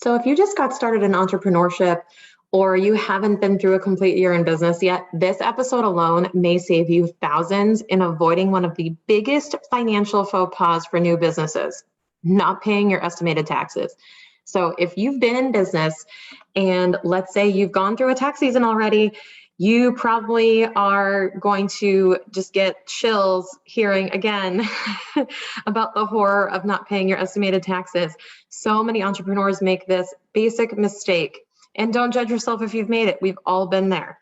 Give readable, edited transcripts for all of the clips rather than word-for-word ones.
So if you just got started in entrepreneurship or you haven't been through a complete year in business yet, this episode alone may save you thousands in avoiding one of the biggest financial faux pas for new businesses, not paying your estimated taxes. So if you've been in business and let's say you've gone through a tax season already, you probably are going to just get chills hearing again about the horror of not paying your estimated taxes. So many entrepreneurs make this basic mistake. And don't judge yourself if you've made it. We've all been there.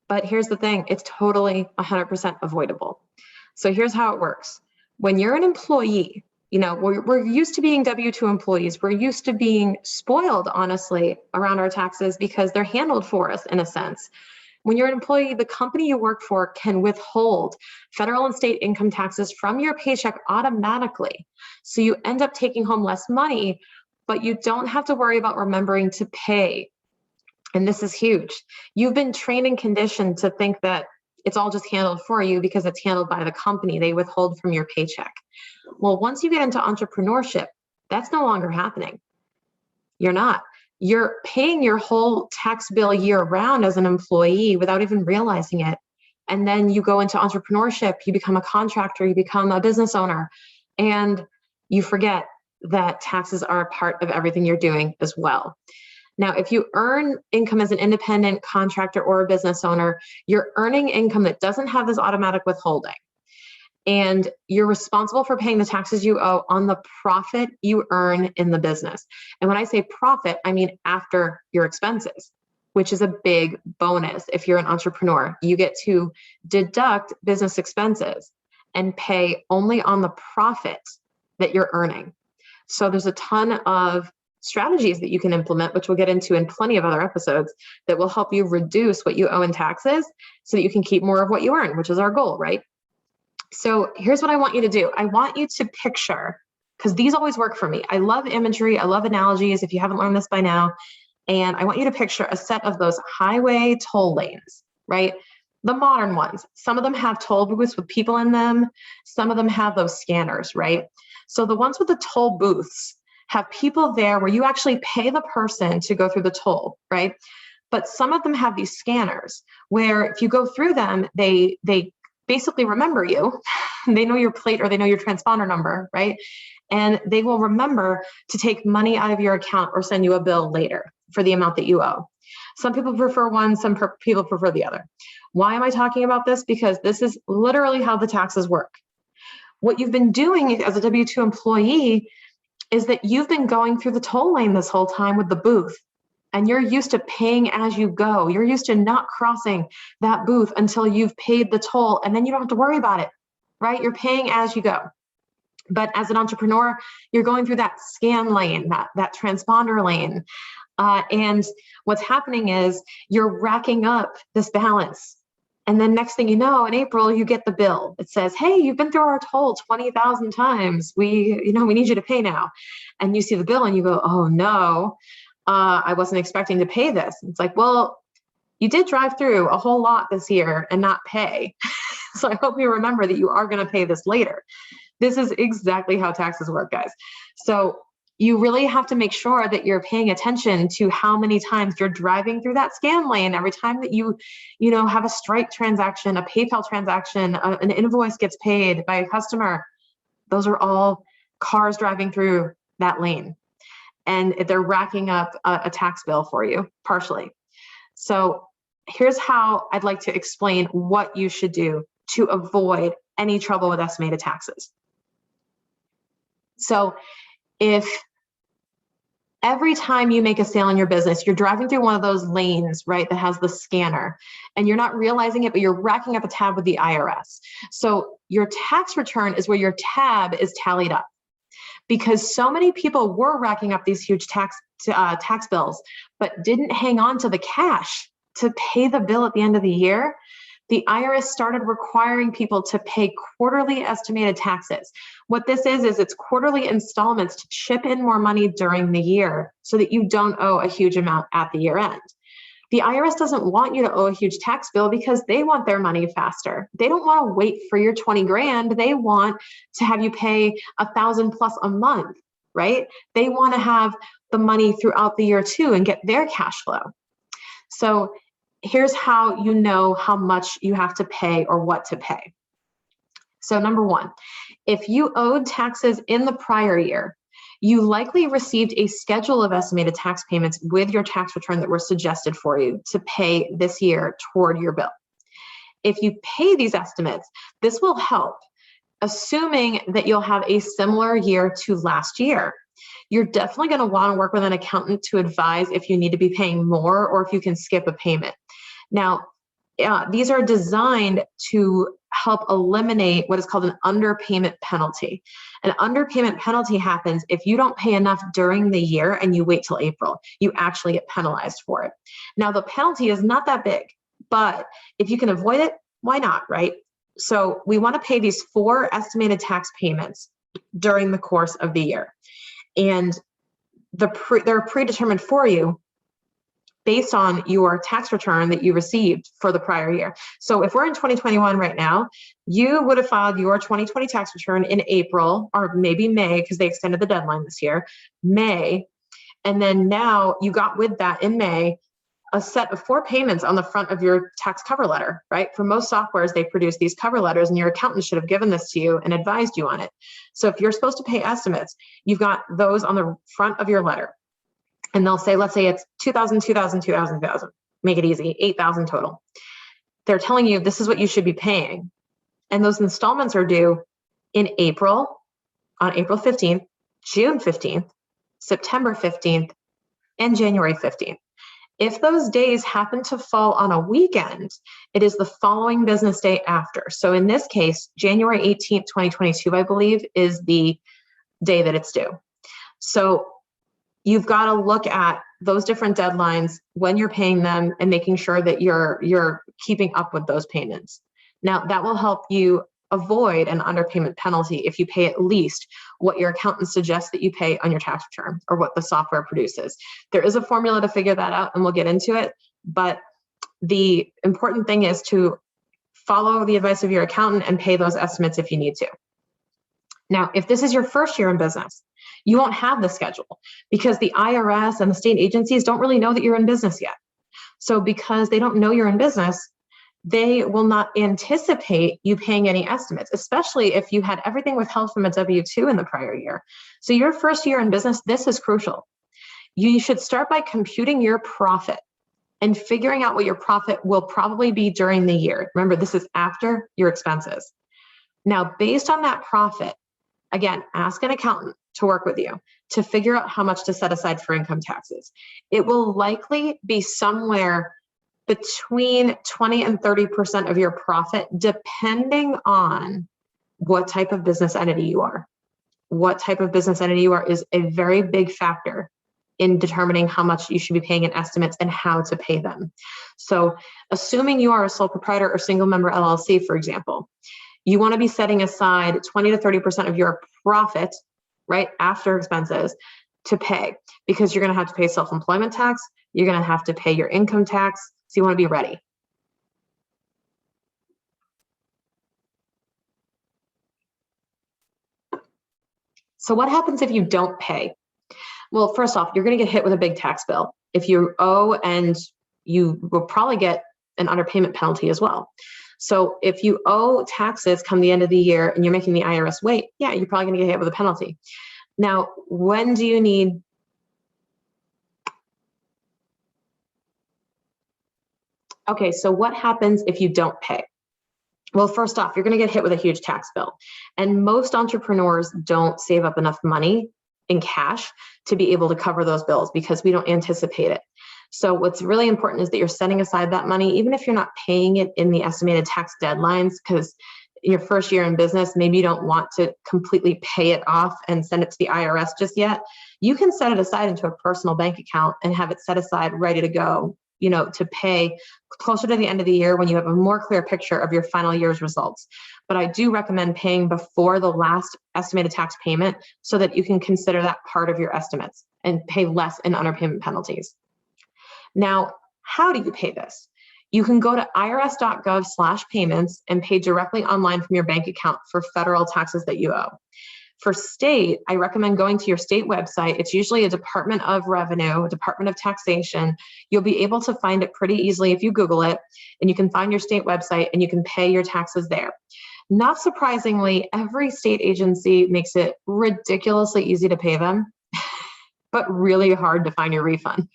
But here's the thing, it's totally 100% avoidable. So here's how it works. When you're an employee, we're used to being W-2 employees. We're used to being spoiled, honestly, around our taxes because they're handled for us in a sense. When you're an employee, the company you work for can withhold federal and state income taxes from your paycheck automatically. So you end up taking home less money, but you don't have to worry about remembering to pay. And this is huge. You've been trained and conditioned to think that it's all just handled for you because it's handled by the company. They withhold from your paycheck. Well, once you get into entrepreneurship, that's no longer happening. You're not. You're paying your whole tax bill year round as an employee without even realizing it. And then you go into entrepreneurship, you become a contractor, you become a business owner, and you forget that taxes are a part of everything you're doing as well. Now, if you earn income as an independent contractor or a business owner, you're earning income that doesn't have this automatic withholding. And you're responsible for paying the taxes you owe on the profit you earn in the business. And when I say profit, I mean after your expenses, which is a big bonus. If you're an entrepreneur, you get to deduct business expenses and pay only on the profit that you're earning. So there's a ton of strategies that you can implement, which we'll get into in plenty of other episodes, that will help you reduce what you owe in taxes so that you can keep more of what you earn, which is our goal, right? So here's what I want you to do. I want you to picture, because these always work for me. I love imagery. I love analogies, if you haven't learned this by now. And I want you to picture a set of those highway toll lanes, right? The modern ones. Some of them have toll booths with people in them. Some of them have those scanners, right? So the ones with the toll booths have people there where you actually pay the person to go through the toll, right? But some of them have these scanners where if you go through them, they basically remember you. They know your plate or they know your transponder number, right? And they will remember to take money out of your account or send you a bill later for the amount that you owe. Some people prefer one, some people prefer the other. Why am I talking about this? Because this is literally how the taxes work. What you've been doing as a W-2 employee is that you've been going through the toll lane this whole time with the booth. And you're used to paying as you go. You're used to not crossing that booth until you've paid the toll, and then you don't have to worry about it, right? You're paying as you go. But as an entrepreneur, you're going through that scan lane, that transponder lane. And what's happening is you're racking up this balance. And then next thing you know, in April, you get the bill. It says, hey, you've been through our toll 20,000 times. We need you to pay now. And you see the bill and you go, oh no. I wasn't expecting to pay this. It's like, well, you did drive through a whole lot this year and not pay. So I hope you remember that you are going to pay this later. This is exactly how taxes work, guys. So you really have to make sure that you're paying attention to how many times you're driving through that scan lane. Every time that you have a Stripe transaction, a PayPal transaction, an invoice gets paid by a customer, those are all cars driving through that lane. And they're racking up a tax bill for you, partially. So here's how I'd like to explain what you should do to avoid any trouble with estimated taxes. So if every time you make a sale in your business, you're driving through one of those lanes, right, that has the scanner, and you're not realizing it, but you're racking up a tab with the IRS. So your tax return is where your tab is tallied up. Because so many people were racking up these huge tax bills, but didn't hang on to the cash to pay the bill at the end of the year, the IRS started requiring people to pay quarterly estimated taxes. What this is it's quarterly installments to chip in more money during the year so that you don't owe a huge amount at the year end. The IRS doesn't want you to owe a huge tax bill because they want their money faster. They don't want to wait for your 20 grand. They want to have you pay $1,000 plus a month. right? They want to have the money throughout the year too and get their cash flow. So here's how you know how much you have to pay or what to pay. So number one, if you owed taxes in the prior year, you likely received a schedule of estimated tax payments with your tax return that were suggested for you to pay this year toward your bill. If you pay these estimates, this will help, assuming that you'll have a similar year to last year. You're definitely going to want to work with an accountant to advise if you need to be paying more or if you can skip a payment. Now, these are designed to help eliminate what is called an underpayment penalty. An underpayment penalty happens if you don't pay enough during the year and you wait till April. You actually get penalized for it. Now, the penalty is not that big, but if you can avoid it, why not, right? So we want to pay these 4 estimated tax payments during the course of the year. And they're predetermined for you based on your tax return that you received for the prior year. So if we're in 2021 right now, you would have filed your 2020 tax return in April or maybe May, because they extended the deadline this year, May. And then now you got with that in May, a set of 4 payments on the front of your tax cover letter, right? For most softwares, they produce these cover letters and your accountant should have given this to you and advised you on it. So if you're supposed to pay estimates, you've got those on the front of your letter. And they'll say, let's say it's 2,000, 2,000, 2,000, 2,000. Make it easy, 8,000 total. They're telling you this is what you should be paying. And those installments are due in April, on April 15th, June 15th, September 15th, and January 15th. If those days happen to fall on a weekend, it is the following business day after. So in this case, January 18th, 2022, I believe, is the day that it's due. So you've got to look at those different deadlines when you're paying them and making sure that you're keeping up with those payments. Now, that will help you avoid an underpayment penalty if you pay at least what your accountant suggests that you pay on your tax return or what the software produces. There is a formula to figure that out and we'll get into it, but the important thing is to follow the advice of your accountant and pay those estimates if you need to. Now, if this is your first year in business, you won't have the schedule because the IRS and the state agencies don't really know that you're in business yet. So because they don't know you're in business, they will not anticipate you paying any estimates, especially if you had everything withheld from a W-2 in the prior year. So your first year in business, this is crucial. You should start by computing your profit and figuring out what your profit will probably be during the year. Remember, this is after your expenses. Now, based on that profit, again, ask an accountant to work with you to figure out how much to set aside for income taxes. It will likely be somewhere between 20 and 30% of your profit, depending on what type of business entity you are. What type of business entity you are is a very big factor in determining how much you should be paying in estimates and how to pay them. So assuming you are a sole proprietor or single member LLC, for example, you want to be setting aside 20 to 30% of your profit, right, after expenses to pay, because you're going to have to pay self-employment tax, you're going to have to pay your income tax, so you want to be ready. So what happens if you don't pay? Well, first off, you're going to get hit with a big tax bill. If you owe, and you will probably get an underpayment penalty as well. So if you owe taxes come the end of the year and you're making the IRS wait, yeah, you're probably going to get hit with a penalty. Now, when do you need? Okay, so what happens if you don't pay? Well, first off, you're going to get hit with a huge tax bill. And most entrepreneurs don't save up enough money in cash to be able to cover those bills because we don't anticipate it. So what's really important is that you're setting aside that money, even if you're not paying it in the estimated tax deadlines, because your first year in business, maybe you don't want to completely pay it off and send it to the IRS just yet. You can set it aside into a personal bank account and have it set aside ready to go, you know, to pay closer to the end of the year when you have a more clear picture of your final year's results. But I do recommend paying before the last estimated tax payment so that you can consider that part of your estimates and pay less in underpayment penalties. Now, how do you pay this? You can go to irs.gov/payments and pay directly online from your bank account for federal taxes that you owe. For state, I recommend going to your state website. It's usually a Department of Revenue, a Department of Taxation. You'll be able to find it pretty easily if you Google it, and you can find your state website and you can pay your taxes there. Not surprisingly, every state agency makes it ridiculously easy to pay them, but really hard to find your refund.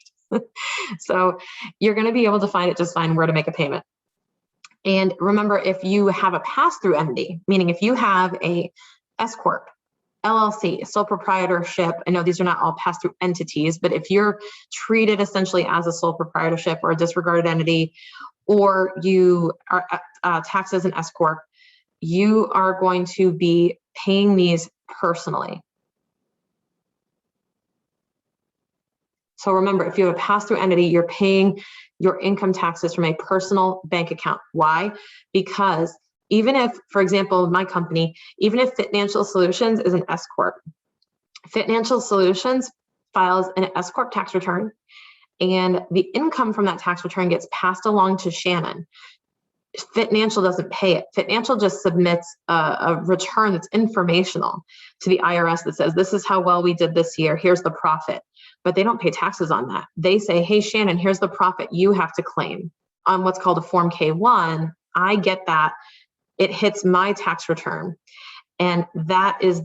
So you're going to be able to find it just fine where to make a payment. And remember, if you have a pass-through entity, meaning if you have a S Corp, LLC, sole proprietorship, I know these are not all pass-through entities, but if you're treated essentially as a sole proprietorship or a disregarded entity, or you are taxed as an S Corp, you are going to be paying these personally. So remember, if you have a pass-through entity, you're paying your income taxes from a personal bank account. Why? Because even if, for example, my company, even if Fitnancial Solutions is an S Corp, Fitnancial Solutions files an S Corp tax return, and the income from that tax return gets passed along to Shannon. Fitnancial doesn't pay it. Fitnancial just submits a return that's informational to the IRS that says, this is how well we did this year, here's the profit. But they don't pay taxes on that. They say, hey, Shannon, here's the profit you have to claim on what's called a Form K-1. I get that. It hits my tax return. And that is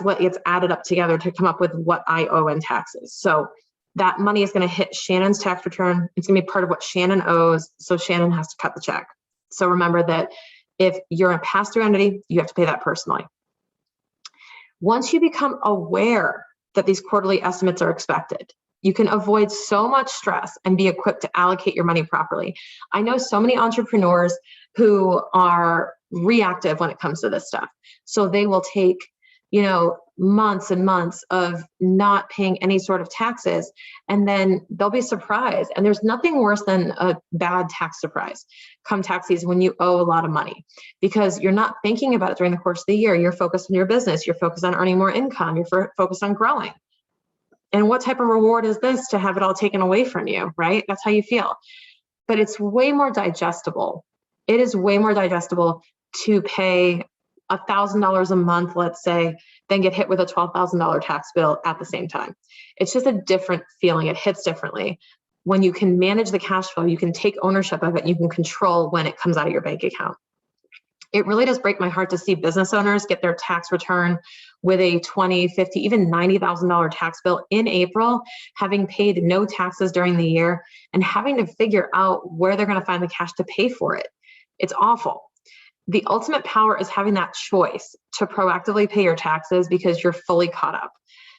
what gets added up together to come up with what I owe in taxes. So that money is going to hit Shannon's tax return. It's going to be part of what Shannon owes. So Shannon has to cut the check. So remember that if you're a pass-through entity, you have to pay that personally. Once you become aware that these quarterly estimates are expected, you can avoid so much stress and be equipped to allocate your money properly. I know so many entrepreneurs who are reactive when it comes to this stuff. So they will take, months and months of not paying any sort of taxes, and then they'll be surprised. And there's nothing worse than a bad tax surprise come tax season when you owe a lot of money, because you're not thinking about it during the course of the year. You're focused on your business. You're focused on earning more income. You're focused on growing. And what type of reward is this to have it all taken away from you, right? That's how you feel. But it's way more digestible. It is way more digestible to pay $1,000 a month, let's say, then get hit with a $12,000 tax bill at the same time. It's just a different feeling. It hits differently. When you can manage the cash flow, you can take ownership of it, you can control when it comes out of your bank account. It really does break my heart to see business owners get their tax return with a $20,000, $50,000, even $90,000 tax bill in April, having paid no taxes during the year and having to figure out where they're going to find the cash to pay for it. It's awful. The ultimate power is having that choice to proactively pay your taxes because you're fully caught up.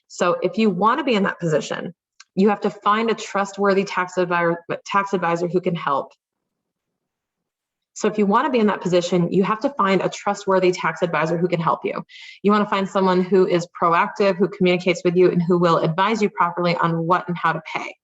So if you want to be in that position, you have to find a trustworthy tax advisor who can help. So if you want to be in that position, you have to find a trustworthy tax advisor who can help you. You want to find someone who is proactive, who communicates with you, and who will advise you properly on what and how to pay.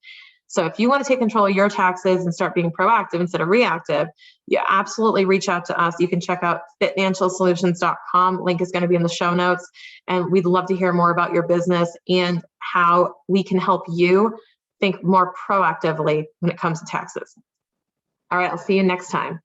So if you want to take control of your taxes and start being proactive instead of reactive, you absolutely reach out to us. You can check out fitnancialsolutions.com. Link is going to be in the show notes. And we'd love to hear more about your business and how we can help you think more proactively when it comes to taxes. All right, I'll see you next time.